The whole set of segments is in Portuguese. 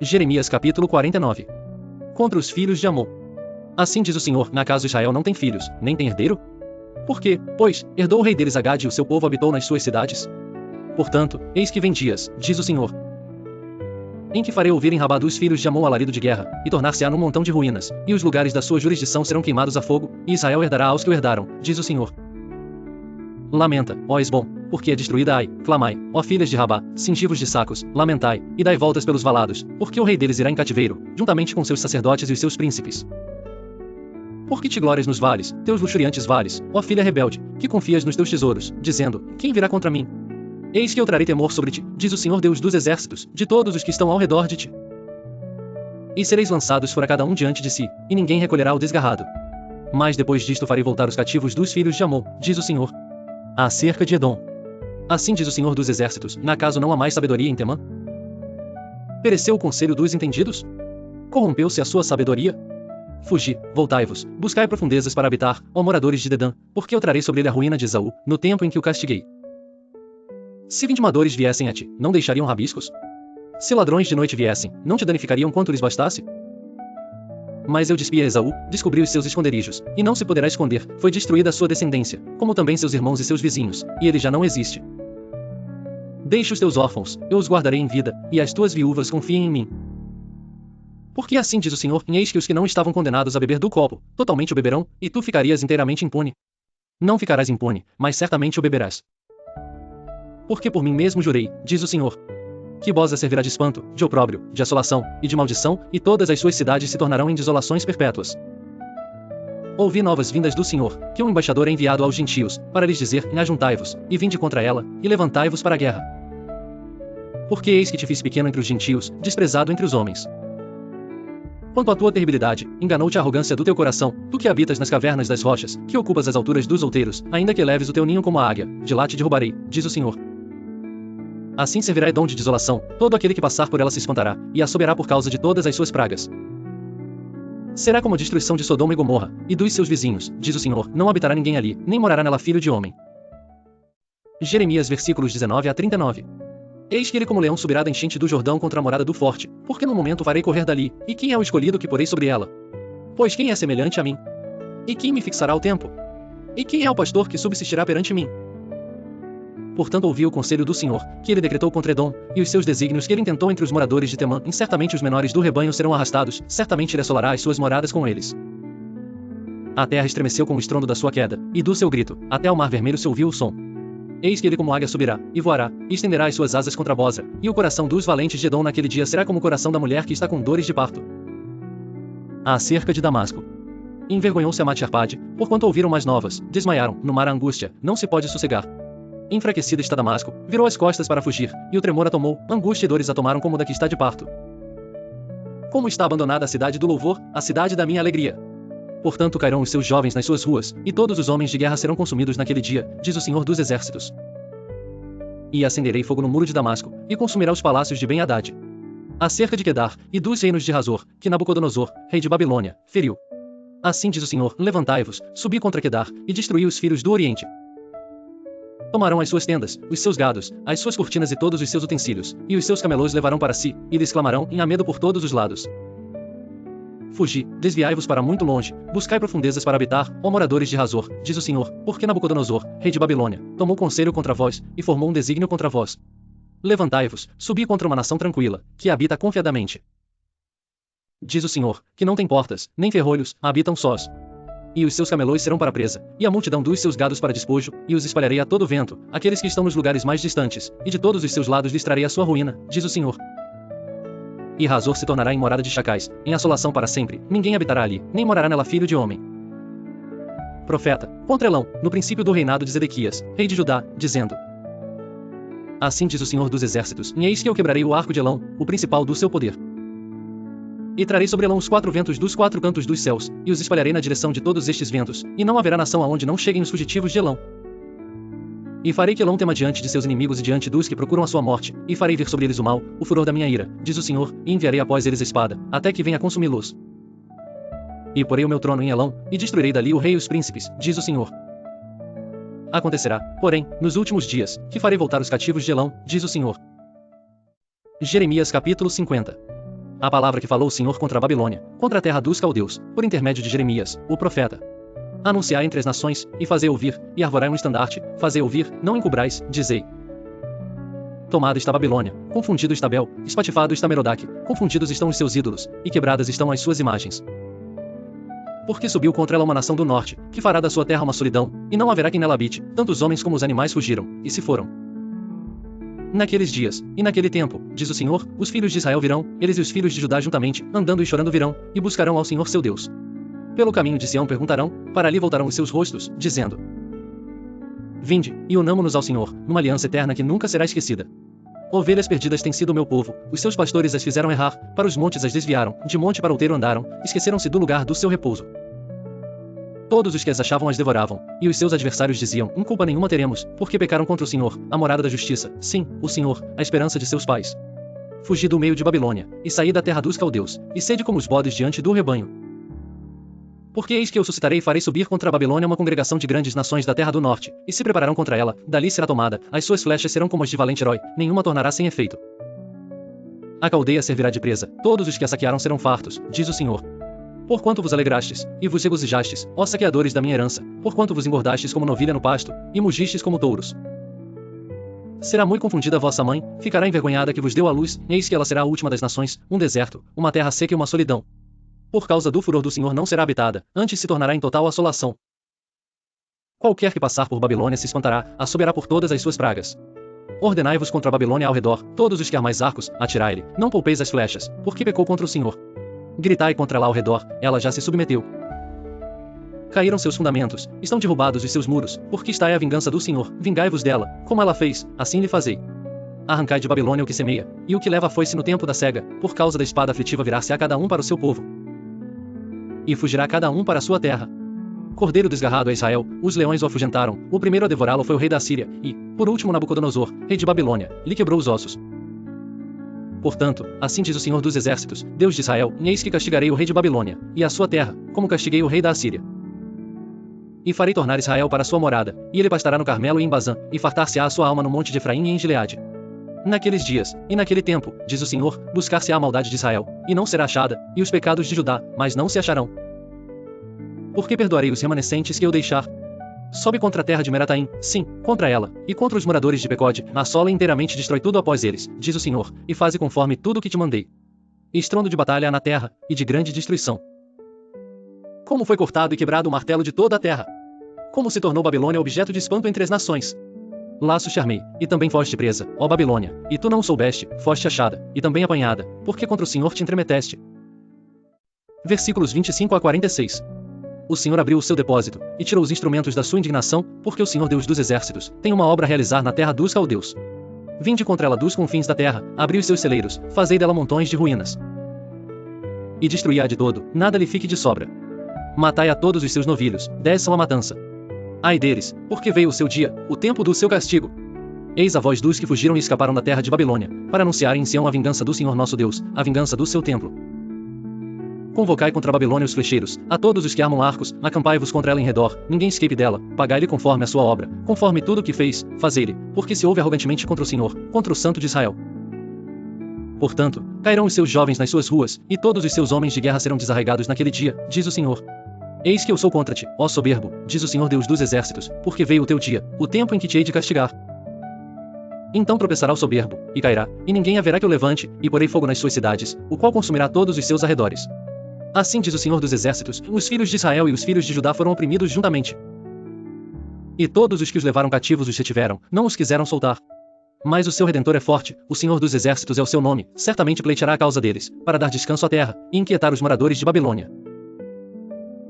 Jeremias capítulo 49. Contra os filhos de Amon. Assim diz o Senhor: acaso Israel não tem filhos, nem tem herdeiro? Por quê, pois, herdou o rei deles Agade e o seu povo habitou nas suas cidades? Portanto, eis que vem dias, diz o Senhor, em que farei ouvir em Rabá dos filhos de Amon alarido de guerra, e tornar-se-á num montão de ruínas, e os lugares da sua jurisdição serão queimados a fogo, e Israel herdará aos que o herdaram, diz o Senhor. Lamenta, ó Esbom, porque é destruída Ai, clamai, ó filhas de Rabá, cingivos de sacos, lamentai, e dai voltas pelos valados, porque o rei deles irá em cativeiro, juntamente com seus sacerdotes e os seus príncipes. Porque te glórias nos vales, teus luxuriantes vales, ó filha rebelde, que confias nos teus tesouros, dizendo: quem virá contra mim? Eis que eu trarei temor sobre ti, diz o Senhor Deus dos exércitos, de todos os que estão ao redor de ti. E sereis lançados fora cada um diante de si, e ninguém recolherá o desgarrado. Mas depois disto farei voltar os cativos dos filhos de Amon, diz o Senhor. Acerca de Edom. Assim diz o Senhor dos exércitos: acaso não há mais sabedoria em Temã? Pereceu o conselho dos entendidos? Corrompeu-se a sua sabedoria? Fugi, voltai-vos, buscai profundezas para habitar, ó moradores de Dedã, porque eu trarei sobre ele a ruína de Esaú, no tempo em que o castiguei. Se vindimadores viessem a ti, não deixariam rabiscos? Se ladrões de noite viessem, não te danificariam quanto lhes bastasse? Mas eu despi a Esaú, descobri os seus esconderijos, e não se poderá esconder, foi destruída a sua descendência, como também seus irmãos e seus vizinhos, e ele já não existe. Deixa os teus órfãos, eu os guardarei em vida, e as tuas viúvas confiem em mim. Porque assim diz o Senhor: eis que os que não estavam condenados a beber do copo, totalmente o beberão, e tu ficarias inteiramente impune. Não ficarás impune, mas certamente o beberás. Porque por mim mesmo jurei, diz o Senhor, que Boza servirá de espanto, de opróbrio, de assolação, e de maldição, e todas as suas cidades se tornarão em desolações perpétuas. Ouvi novas vindas do Senhor, que um embaixador é enviado aos gentios, para lhes dizer: ajuntai-vos, e vinde contra ela, e levantai-vos para a guerra. Porque eis que te fiz pequeno entre os gentios, desprezado entre os homens. Quanto à tua terribilidade, enganou-te a arrogância do teu coração, tu que habitas nas cavernas das rochas, que ocupas as alturas dos outeiros, ainda que eleves o teu ninho como a águia, de lá te derrubarei, diz o Senhor. Assim servirá Edom de desolação, todo aquele que passar por ela se espantará, e a soberá por causa de todas as suas pragas. Será como a destruição de Sodoma e Gomorra, e dos seus vizinhos, diz o Senhor: não habitará ninguém ali, nem morará nela filho de homem. Jeremias versículos 19 a 39. Eis que ele como leão subirá da enchente do Jordão contra a morada do forte, porque no momento farei correr dali, e quem é o escolhido que porei sobre ela? Pois quem é semelhante a mim? E quem me fixará o tempo? E quem é o pastor que subsistirá perante mim? Portanto ouvi o conselho do Senhor, que ele decretou contra Edom, e os seus desígnios que ele intentou entre os moradores de Temã, e certamente os menores do rebanho serão arrastados, certamente ele assolará as suas moradas com eles. A terra estremeceu com o estrondo da sua queda, e do seu grito, até ao mar vermelho se ouviu o som. Eis que ele como águia subirá, e voará, e estenderá as suas asas contra a Bosra, e o coração dos valentes de Edom naquele dia será como o coração da mulher que está com dores de parto. Acerca de Damasco. Envergonhou-se Amate Arpade, porquanto ouviram mais novas, desmaiaram, no mar a angústia, não se pode sossegar. Enfraquecida está Damasco, virou as costas para fugir, e o tremor a tomou, angústia e dores a tomaram como da que está de parto. Como está abandonada a cidade do louvor, a cidade da minha alegria. Portanto cairão os seus jovens nas suas ruas, e todos os homens de guerra serão consumidos naquele dia, diz o Senhor dos exércitos. E acenderei fogo no muro de Damasco, e consumirá os palácios de Ben-Hadad. Acerca de Quedar, e dos reinos de Razor, que Nabucodonosor, rei de Babilônia, feriu. Assim diz o Senhor: levantai-vos, subi contra Quedar, e destruí os filhos do Oriente. Tomarão as suas tendas, os seus gados, as suas cortinas e todos os seus utensílios, e os seus camelôs levarão para si, e lhes clamarão em medo por todos os lados. Fugi, desviai-vos para muito longe, buscai profundezas para habitar, ó moradores de Razor, diz o Senhor, porque Nabucodonosor, rei de Babilônia, tomou conselho contra vós, e formou um desígnio contra vós. Levantai-vos, subi contra uma nação tranquila, que habita confiadamente. Diz o Senhor, que não tem portas, nem ferrolhos, habitam sós. E os seus camelôs serão para presa, e a multidão dos seus gados para despojo, e os espalharei a todo vento, aqueles que estão nos lugares mais distantes, e de todos os seus lados lhes trarei a sua ruína, diz o Senhor. E Razor se tornará em morada de chacais, em assolação para sempre, ninguém habitará ali, nem morará nela filho de homem. Profeta, contra Elão, no princípio do reinado de Zedequias, rei de Judá, dizendo: assim diz o Senhor dos exércitos: e eis que eu quebrarei o arco de Elão, o principal do seu poder. E trarei sobre Elão os 4 ventos dos 4 cantos dos céus, e os espalharei na direção de todos estes ventos, e não haverá nação aonde não cheguem os fugitivos de Elão. E farei que Elão tema diante de seus inimigos e diante dos que procuram a sua morte, e farei vir sobre eles o mal, o furor da minha ira, diz o Senhor, e enviarei após eles a espada, até que venha consumi-los. E porei o meu trono em Elão, e destruirei dali o rei e os príncipes, diz o Senhor. Acontecerá, porém, nos últimos dias, que farei voltar os cativos de Elão, diz o Senhor. Jeremias capítulo 50. A palavra que falou o Senhor contra a Babilônia, contra a terra dos caldeus, por intermédio de Jeremias, o profeta. Anunciai entre as nações, e fazei ouvir, e arvorai um estandarte, fazei ouvir, não encubrais, dizei. Tomada está Babilônia, confundido está Bel, espatifado está Merodach, confundidos estão os seus ídolos, e quebradas estão as suas imagens. Porque subiu contra ela uma nação do norte, que fará da sua terra uma solidão, e não haverá quem nela habite, tanto os homens como os animais fugiram, e se foram. Naqueles dias, e naquele tempo, diz o Senhor, os filhos de Israel virão, eles e os filhos de Judá juntamente, andando e chorando virão, e buscarão ao Senhor seu Deus. Pelo caminho de Sião perguntarão, para ali voltarão os seus rostos, dizendo: Vinde, e unamo-nos ao Senhor, numa aliança eterna que nunca será esquecida. Ovelhas perdidas têm sido o meu povo, os seus pastores as fizeram errar, para os montes as desviaram, de monte para outeiro andaram, esqueceram-se do lugar do seu repouso. Todos os que as achavam as devoravam, e os seus adversários diziam, culpa nenhuma teremos, porque pecaram contra o Senhor, a morada da justiça, sim, o Senhor, a esperança de seus pais. Fugi do meio de Babilônia, e saí da terra dos caldeus, e sede como os bodes diante do rebanho. Porque eis que eu suscitarei e farei subir contra a Babilônia uma congregação de grandes nações da terra do norte, e se prepararão contra ela, dali será tomada, as suas flechas serão como as de valente herói, nenhuma tornará sem efeito. A caldeia servirá de presa, todos os que a saquearam serão fartos, diz o Senhor. Porquanto vos alegrastes, e vos regozijastes, ó saqueadores da minha herança, porquanto vos engordastes como novilha no pasto, e mugistes como touros. Será muito confundida a vossa mãe, ficará envergonhada que vos deu a luz, eis que ela será a última das nações, um deserto, uma terra seca e uma solidão. Por causa do furor do Senhor não será habitada, antes se tornará em total assolação. Qualquer que passar por Babilônia se espantará, assoberá por todas as suas pragas. Ordenai-vos contra a Babilônia ao redor, todos os que armais arcos, atirai-lhe, não poupeis as flechas, porque pecou contra o Senhor. Gritai contra ela ao redor, ela já se submeteu. Caíram seus fundamentos, estão derrubados os seus muros, porque está é a vingança do Senhor, vingai-vos dela, como ela fez, assim lhe fazei. Arrancai de Babilônia o que semeia, e o que leva a foice no tempo da cega, por causa da espada aflitiva virá-se a cada um para o seu povo. E fugirá cada um para a sua terra. Cordeiro desgarrado é Israel, os leões o afugentaram, o primeiro a devorá-lo foi o rei da Síria, e, por último Nabucodonosor, rei de Babilônia, lhe quebrou os ossos. Portanto, assim diz o Senhor dos Exércitos, Deus de Israel, eis que castigarei o rei de Babilônia, e a sua terra, como castiguei o rei da Assíria. E farei tornar Israel para sua morada, e ele pastará no Carmelo e em Bazã, e fartar-se-á a sua alma no monte de Efraim e em Gileade. Naqueles dias, e naquele tempo, diz o Senhor, buscar-se-á a maldade de Israel, e não será achada, e os pecados de Judá, mas não se acharão. Porque perdoarei os remanescentes que eu deixar. Sobe contra a terra de Merataim, sim, contra ela, e contra os moradores de Pecode, assola e inteiramente destrói tudo após eles, diz o Senhor, e faze conforme tudo o que te mandei. Estrondo de batalha há na terra, e de grande destruição. Como foi cortado e quebrado o martelo de toda a terra! Como se tornou Babilônia objeto de espanto entre as nações! Laço te armei, e também foste presa, ó Babilônia, e tu não soubeste, foste achada, e também apanhada, porque contra o Senhor te entremeteste. Versículos 25 a 46. O Senhor abriu o seu depósito, e tirou os instrumentos da sua indignação, porque o Senhor Deus dos exércitos, tem uma obra a realizar na terra dos caldeus. Vinde contra ela dos confins da terra, abri os seus celeiros, fazei dela montões de ruínas. E destruí-a de todo, nada lhe fique de sobra. Matai a todos os seus novilhos, desçam a matança. Ai deles, porque veio o seu dia, o tempo do seu castigo. Eis a voz dos que fugiram e escaparam da terra de Babilônia, para anunciarem em Sião a vingança do Senhor nosso Deus, a vingança do seu templo. Convocai contra a Babilônia os flecheiros, a todos os que armam arcos, acampai-vos contra ela em redor, ninguém escape dela, pagai-lhe conforme a sua obra, conforme tudo o que fez, fazei-lhe, porque se ouve arrogantemente contra o Senhor, contra o Santo de Israel. Portanto, cairão os seus jovens nas suas ruas, e todos os seus homens de guerra serão desarraigados naquele dia, diz o Senhor. Eis que eu sou contra ti, ó soberbo, diz o Senhor Deus dos exércitos, porque veio o teu dia, o tempo em que te hei de castigar. Então tropeçará o soberbo, e cairá, e ninguém haverá que o levante, e porei fogo nas suas cidades, o qual consumirá todos os seus arredores. Assim diz o Senhor dos exércitos, os filhos de Israel e os filhos de Judá foram oprimidos juntamente. E todos os que os levaram cativos os retiveram, não os quiseram soltar. Mas o seu Redentor é forte, o Senhor dos exércitos é o seu nome, certamente pleiteará a causa deles, para dar descanso à terra, e inquietar os moradores de Babilônia.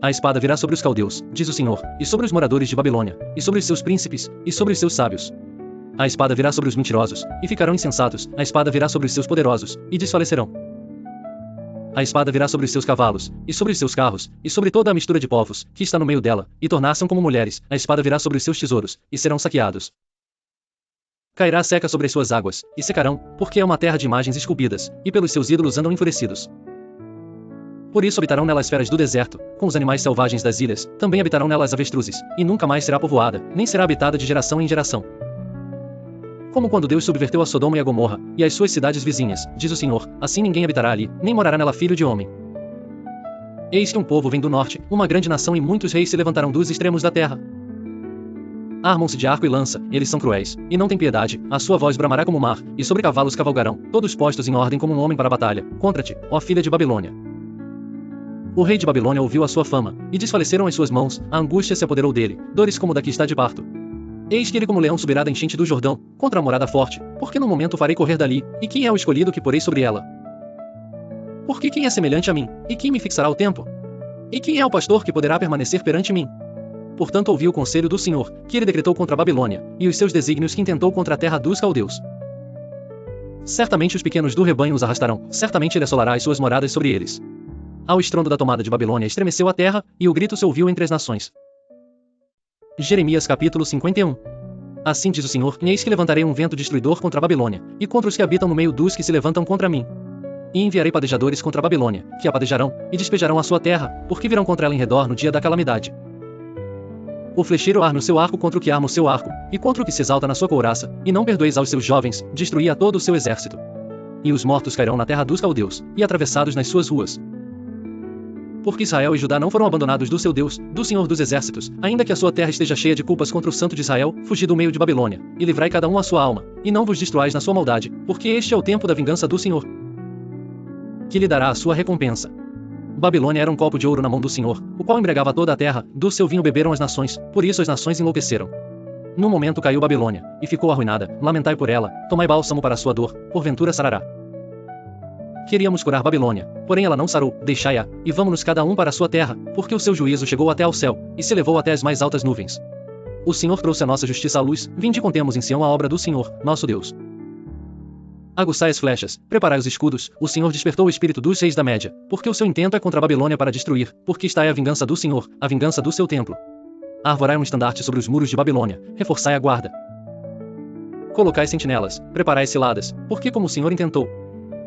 A espada virá sobre os caldeus, diz o Senhor, e sobre os moradores de Babilônia, e sobre os seus príncipes, e sobre os seus sábios. A espada virá sobre os mentirosos, e ficarão insensatos, a espada virá sobre os seus poderosos, e desfalecerão. A espada virá sobre os seus cavalos, e sobre os seus carros, e sobre toda a mistura de povos, que está no meio dela, e tornar-se como mulheres, a espada virá sobre os seus tesouros, e serão saqueados. Cairá seca sobre as suas águas, e secarão, porque é uma terra de imagens esculpidas, e pelos seus ídolos andam enfurecidos. Por isso habitarão nela as feras do deserto, com os animais selvagens das ilhas, também habitarão nela as avestruzes, e nunca mais será povoada, nem será habitada de geração em geração. Como quando Deus subverteu a Sodoma e a Gomorra, e as suas cidades vizinhas, diz o Senhor, assim ninguém habitará ali, nem morará nela filho de homem. Eis que um povo vem do norte, uma grande nação e muitos reis se levantarão dos extremos da terra. Armam-se de arco e lança, eles são cruéis, e não têm piedade, a sua voz bramará como o mar, e sobre cavalos cavalgarão, todos postos em ordem como um homem para a batalha, contra ti, ó filha de Babilônia. O rei de Babilônia ouviu a sua fama, e desfaleceram as suas mãos, a angústia se apoderou dele, dores como da que está de parto. Eis que ele como leão subirá da enchente do Jordão, contra a morada forte, porque no momento farei correr dali, e quem é o escolhido que porei sobre ela? Porque quem é semelhante a mim, e quem me fixará o tempo? E quem é o pastor que poderá permanecer perante mim? Portanto ouvi o conselho do Senhor, que ele decretou contra a Babilônia, e os seus desígnios que intentou contra a terra dos caldeus. Certamente os pequenos do rebanho os arrastarão, certamente ele assolará as suas moradas sobre eles. Ao estrondo da tomada de Babilônia estremeceu a terra, e o grito se ouviu entre as nações. Jeremias capítulo 51. Assim diz o Senhor, eis que levantarei um vento destruidor contra a Babilônia, e contra os que habitam no meio dos que se levantam contra mim. E enviarei padejadores contra a Babilônia, que a padejarão, e despejarão a sua terra, porque virão contra ela em redor no dia da calamidade. O flecheiro arma o seu arco contra o que arma o seu arco, e contra o que se exalta na sua couraça, e não perdoeis aos seus jovens, destruí a todo o seu exército. E os mortos cairão na terra dos caldeus, e atravessados nas suas ruas. Porque Israel e Judá não foram abandonados do seu Deus, do Senhor dos exércitos, ainda que a sua terra esteja cheia de culpas contra o Santo de Israel, fugi do meio de Babilônia, e livrai cada um a sua alma, e não vos destruais na sua maldade, porque este é o tempo da vingança do Senhor, que lhe dará a sua recompensa. Babilônia era um copo de ouro na mão do Senhor, o qual embriagava toda a terra, do seu vinho beberam as nações, por isso as nações enlouqueceram. No momento caiu Babilônia, e ficou arruinada, lamentai por ela, tomai bálsamo para a sua dor, porventura sarará. Queríamos curar Babilônia, porém ela não sarou, deixai-a, e vamos-nos cada um para a sua terra, porque o seu juízo chegou até ao céu, e se levou até as mais altas nuvens. O Senhor trouxe a nossa justiça à luz, vinde e contemos em Sião a obra do Senhor, nosso Deus. Aguçai as flechas, preparai os escudos, o Senhor despertou o espírito dos reis da Média, porque o seu intento é contra a Babilônia para destruir, porque está aí a vingança do Senhor, a vingança do seu templo. Arvorai um estandarte sobre os muros de Babilônia, reforçai a guarda. Colocai sentinelas, preparai ciladas, porque como o Senhor intentou.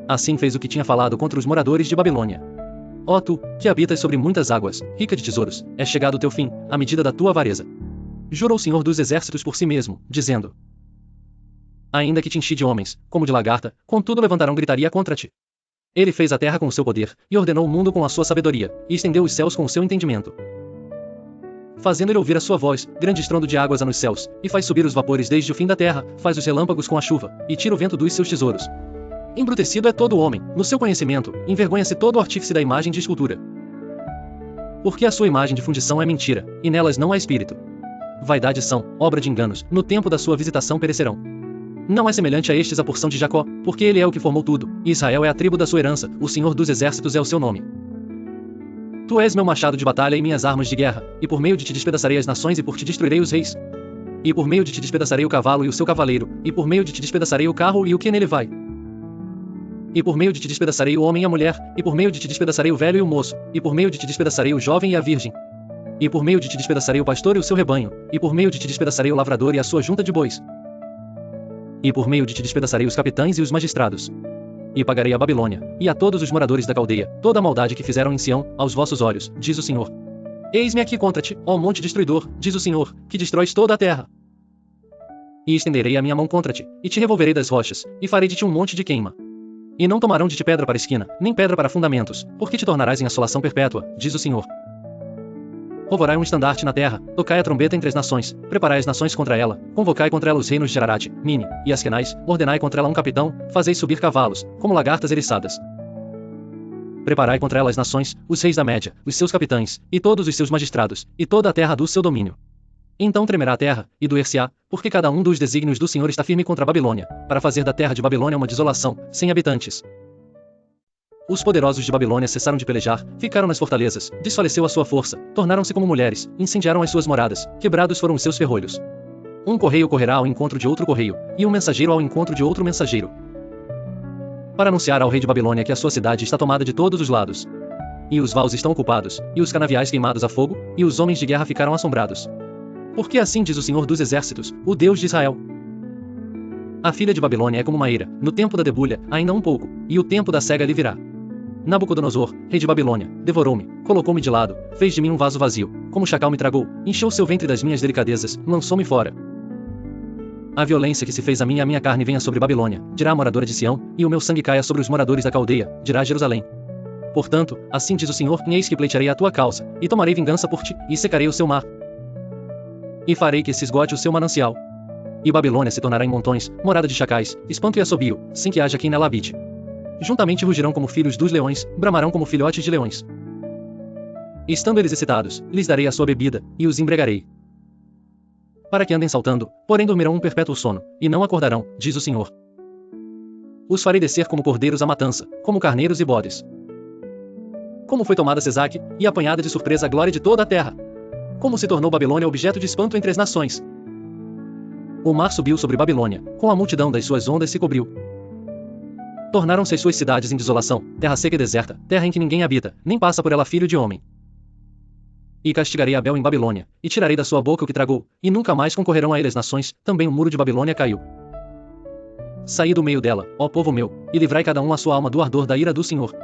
Assim fez o que tinha falado contra os moradores de Babilônia. Ó tu, que habitas sobre muitas águas, rica de tesouros, é chegado o teu fim, à medida da tua avareza. Jurou o Senhor dos exércitos por si mesmo, dizendo: ainda que te enchi de homens, como de lagarta, contudo levantarão gritaria contra ti. Ele fez a terra com o seu poder, e ordenou o mundo com a sua sabedoria, e estendeu os céus com o seu entendimento. Fazendo ele ouvir a sua voz, grande estrondo de águas há nos céus, e faz subir os vapores desde o fim da terra, faz os relâmpagos com a chuva, e tira o vento dos seus tesouros. Embrutecido é todo o homem, no seu conhecimento, envergonha-se todo o artífice da imagem de escultura. Porque a sua imagem de fundição é mentira, e nelas não há espírito. Vaidade são, obra de enganos, no tempo da sua visitação perecerão. Não é semelhante a estes a porção de Jacó, porque ele é o que formou tudo, e Israel é a tribo da sua herança, o Senhor dos exércitos é o seu nome. Tu és meu machado de batalha e minhas armas de guerra, e por meio de ti despedaçarei as nações e por ti destruirei os reis. E por meio de ti despedaçarei o cavalo e o seu cavaleiro, e por meio de ti despedaçarei o carro e o que nele vai. E por meio de ti despedaçarei o homem e a mulher, e por meio de ti despedaçarei o velho e o moço, e por meio de ti despedaçarei o jovem e a virgem. E por meio de ti despedaçarei o pastor e o seu rebanho, e por meio de ti despedaçarei o lavrador e a sua junta de bois. E por meio de ti despedaçarei os capitães e os magistrados. E pagarei a Babilônia, e a todos os moradores da caldeia, toda a maldade que fizeram em Sião, aos vossos olhos, diz o Senhor. Eis-me aqui contra ti, ó monte destruidor, diz o Senhor, que destróis toda a terra. E estenderei a minha mão contra ti, e te revolverei das rochas, e farei de ti um monte de queima. E não tomarão de ti pedra para esquina, nem pedra para fundamentos, porque te tornarás em assolação perpétua, diz o Senhor. Rovorai um estandarte na terra, tocai a trombeta entre as nações, preparai as nações contra ela, convocai contra ela os reinos de Ararate, Mini, e Askenais, ordenai contra ela um capitão, fazei subir cavalos, como lagartas eriçadas. Preparai contra ela as nações, os reis da Média, os seus capitães, e todos os seus magistrados, e toda a terra do seu domínio. Então tremerá a terra, e doer-se-á, porque cada um dos desígnios do Senhor está firme contra a Babilônia, para fazer da terra de Babilônia uma desolação, sem habitantes. Os poderosos de Babilônia cessaram de pelejar, ficaram nas fortalezas, desfaleceu a sua força, tornaram-se como mulheres, incendiaram as suas moradas, quebrados foram os seus ferrolhos. Um correio correrá ao encontro de outro correio, e um mensageiro ao encontro de outro mensageiro, para anunciar ao rei de Babilônia que a sua cidade está tomada de todos os lados. E os vaus estão ocupados, e os canaviais queimados a fogo, e os homens de guerra ficaram assombrados. Porque assim diz o Senhor dos exércitos, o Deus de Israel. A filha de Babilônia é como uma eira, no tempo da debulha, ainda um pouco, e o tempo da cega lhe virá. Nabucodonosor, rei de Babilônia, devorou-me, colocou-me de lado, fez de mim um vaso vazio, como chacal me tragou, encheu seu ventre das minhas delicadezas, lançou-me fora. A violência que se fez a mim e a minha carne venha sobre Babilônia, dirá a moradora de Sião, e o meu sangue caia sobre os moradores da Caldeia, dirá Jerusalém. Portanto, assim diz o Senhor, eis que pleitearei a tua causa, e tomarei vingança por ti, e secarei o seu mar. E farei que se esgote o seu manancial. E Babilônia se tornará em montões, morada de chacais, espanto e assobio, sem que haja quem nela habite. Juntamente rugirão como filhos dos leões, bramarão como filhotes de leões. Estando eles excitados, lhes darei a sua bebida, e os embriagarei. Para que andem saltando, porém dormirão um perpétuo sono, e não acordarão, diz o Senhor. Os farei descer como cordeiros à matança, como carneiros e bodes. Como foi tomada Sesaque, e apanhada de surpresa a glória de toda a terra. Como se tornou Babilônia objeto de espanto entre as nações. O mar subiu sobre Babilônia, com a multidão das suas ondas se cobriu. Tornaram-se as suas cidades em desolação, terra seca e deserta, terra em que ninguém habita, nem passa por ela filho de homem. E castigarei Abel em Babilônia, e tirarei da sua boca o que tragou, e nunca mais concorrerão a ele as nações, também o muro de Babilônia caiu. Saí do meio dela, ó povo meu, e livrai cada um a sua alma do ardor da ira do Senhor.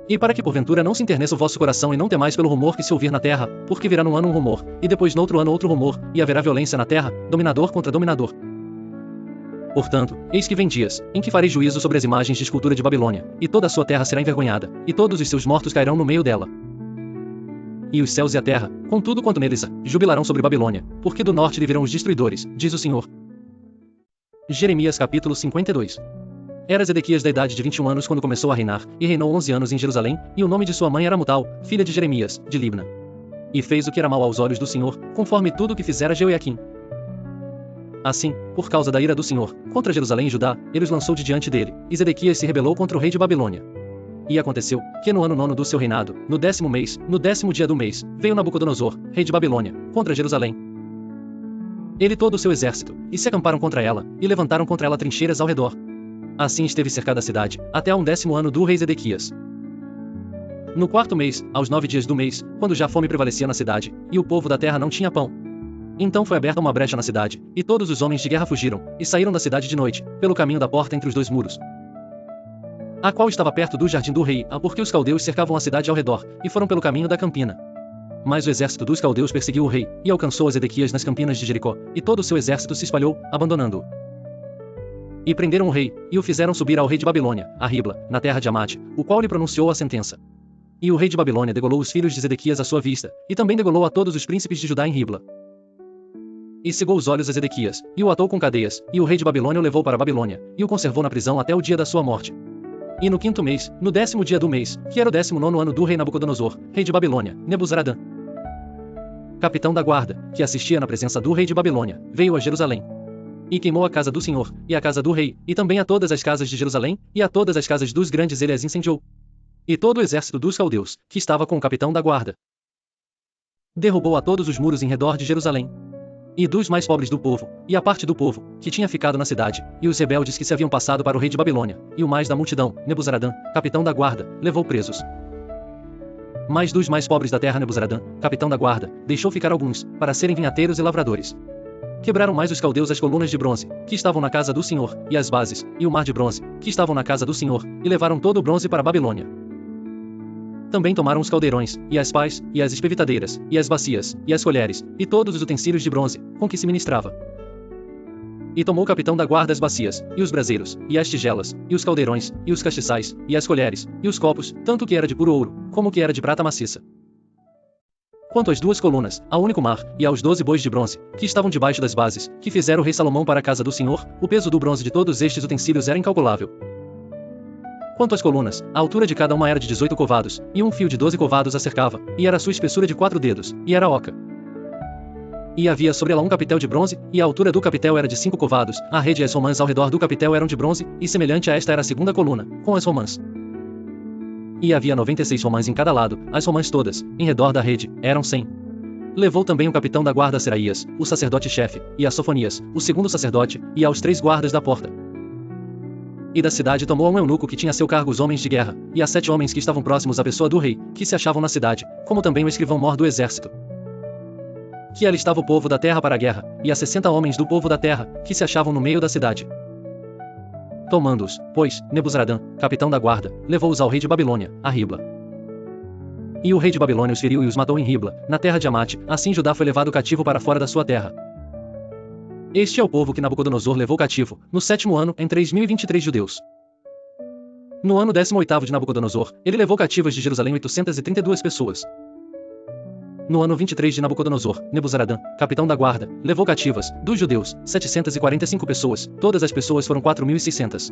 E para que porventura não se enterneça o vosso coração e não temais pelo rumor que se ouvir na terra, porque virá num ano um rumor, e depois noutro ano outro rumor, e haverá violência na terra, dominador contra dominador. Portanto, eis que vem dias, em que farei juízo sobre as imagens de escultura de Babilônia, e toda a sua terra será envergonhada, e todos os seus mortos cairão no meio dela. E os céus e a terra, com tudo quanto neles há, jubilarão sobre Babilônia, porque do norte lhe virão os destruidores, diz o Senhor. Jeremias capítulo 52. Era Zedequias da idade de 21 anos quando começou a reinar, e reinou 11 anos em Jerusalém, e o nome de sua mãe era Mutal, filha de Jeremias, de Libna. E fez o que era mal aos olhos do Senhor, conforme tudo o que fizera Jeoiaquim. Assim, por causa da ira do Senhor, contra Jerusalém e Judá, ele os lançou de diante dele, e Zedequias se rebelou contra o rei de Babilônia. E aconteceu, que no ano 9º do seu reinado, no 10º mês, no 10º dia do mês, veio Nabucodonosor, rei de Babilônia, contra Jerusalém. Ele e todo o seu exército, e se acamparam contra ela, e levantaram contra ela trincheiras ao redor. Assim esteve cercada a cidade, até ao 10º ano do rei Zedequias. No 4º mês, aos 9 dias do mês, quando já a fome prevalecia na cidade, e o povo da terra não tinha pão. Então foi aberta uma brecha na cidade, e todos os homens de guerra fugiram, e saíram da cidade de noite, pelo caminho da porta entre os dois muros, a qual estava perto do jardim do rei, porque os caldeus cercavam a cidade ao redor, e foram pelo caminho da campina. Mas o exército dos caldeus perseguiu o rei, e alcançou a Zedequias nas campinas de Jericó, e todo o seu exército se espalhou, abandonando-o. E prenderam o rei, e o fizeram subir ao rei de Babilônia, a Ribla, na terra de Amate, o qual lhe pronunciou a sentença. E o rei de Babilônia degolou os filhos de Zedequias à sua vista, e também degolou a todos os príncipes de Judá em Ribla. E cegou os olhos a Zedequias, e o atou com cadeias, e o rei de Babilônia o levou para a Babilônia, e o conservou na prisão até o dia da sua morte. E no 5º mês, no 10º dia do mês, que era o 19º ano do rei Nabucodonosor, rei de Babilônia, Nebuzaradã, capitão da guarda, que assistia na presença do rei de Babilônia, veio a Jerusalém. E queimou a casa do Senhor, e a casa do rei, e também a todas as casas de Jerusalém, e a todas as casas dos grandes ele as incendiou. E todo o exército dos caldeus, que estava com o capitão da guarda, derrubou a todos os muros em redor de Jerusalém. E dos mais pobres do povo, e a parte do povo, que tinha ficado na cidade, e os rebeldes que se haviam passado para o rei de Babilônia, e o mais da multidão, Nebuzaradã, capitão da guarda, levou presos. Mas dos mais pobres da terra Nebuzaradã, capitão da guarda, deixou ficar alguns, para serem vinhateiros e lavradores. Quebraram mais os caldeus as colunas de bronze, que estavam na casa do Senhor, e as bases, e o mar de bronze, que estavam na casa do Senhor, e levaram todo o bronze para a Babilônia. Também tomaram os caldeirões, e as pás, e as espevitadeiras, e as bacias, e as colheres, e todos os utensílios de bronze, com que se ministrava. E tomou o capitão da guarda as bacias, e os braseiros, e as tigelas, e os caldeirões, e os castiçais, e as colheres, e os copos, tanto que era de puro ouro, como que era de prata maciça. Quanto às 2 colunas, ao único mar, e aos 12 bois de bronze, que estavam debaixo das bases, que fizera o rei Salomão para a casa do Senhor, o peso do bronze de todos estes utensílios era incalculável. Quanto às colunas, a altura de cada uma era de 18 covados, e um fio de 12 covados a cercava, e era a sua espessura de 4 dedos, e era oca. E havia sobre ela um capitel de bronze, e a altura do capitel era de 5 covados, a rede e as romãs ao redor do capitel eram de bronze, e semelhante a esta era a segunda coluna, com as romãs. E havia 96 romãs em cada lado, as romãs todas, em redor da rede, eram 100. Levou também o capitão da guarda a Seraías, o sacerdote-chefe, e a Sofonias, o segundo sacerdote, e aos 3 guardas da porta. E da cidade tomou a um eunuco que tinha a seu cargo os homens de guerra, e a 7 homens que estavam próximos à pessoa do rei, que se achavam na cidade, como também o escrivão-mor do exército. Que ali estava o povo da terra para a guerra, e a 60 homens do povo da terra, que se achavam no meio da cidade. Tomando-os, pois, Nebuzaradã, capitão da guarda, levou-os ao rei de Babilônia, a Ribla. E o rei de Babilônia os feriu e os matou em Ribla, na terra de Amate, assim Judá foi levado cativo para fora da sua terra. Este é o povo que Nabucodonosor levou cativo, no 7º ano, em 3023 judeus. No ano 18º de Nabucodonosor, ele levou cativas de Jerusalém 832 pessoas. No ano 23 de Nabucodonosor, Nebuzaradã, capitão da guarda, levou cativas, dos judeus, 745 pessoas, todas as pessoas foram 4.600.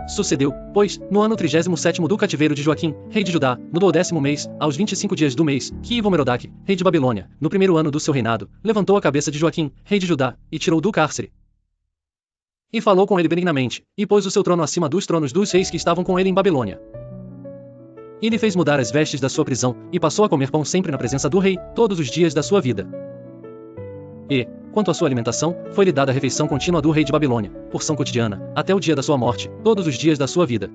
Sucedeu, pois, no ano 37º do cativeiro de Joaquim, rei de Judá, no 12º mês, aos 25 dias do mês, que Ivo-Merodach, rei de Babilônia, no 1º ano do seu reinado, levantou a cabeça de Joaquim, rei de Judá, e tirou do cárcere. E falou com ele benignamente, e pôs o seu trono acima dos tronos dos reis que estavam com ele em Babilônia. E lhe fez mudar as vestes da sua prisão, e passou a comer pão sempre na presença do rei, todos os dias da sua vida. E, quanto à sua alimentação, foi-lhe dada a refeição contínua do rei de Babilônia, porção cotidiana, até o dia da sua morte, todos os dias da sua vida.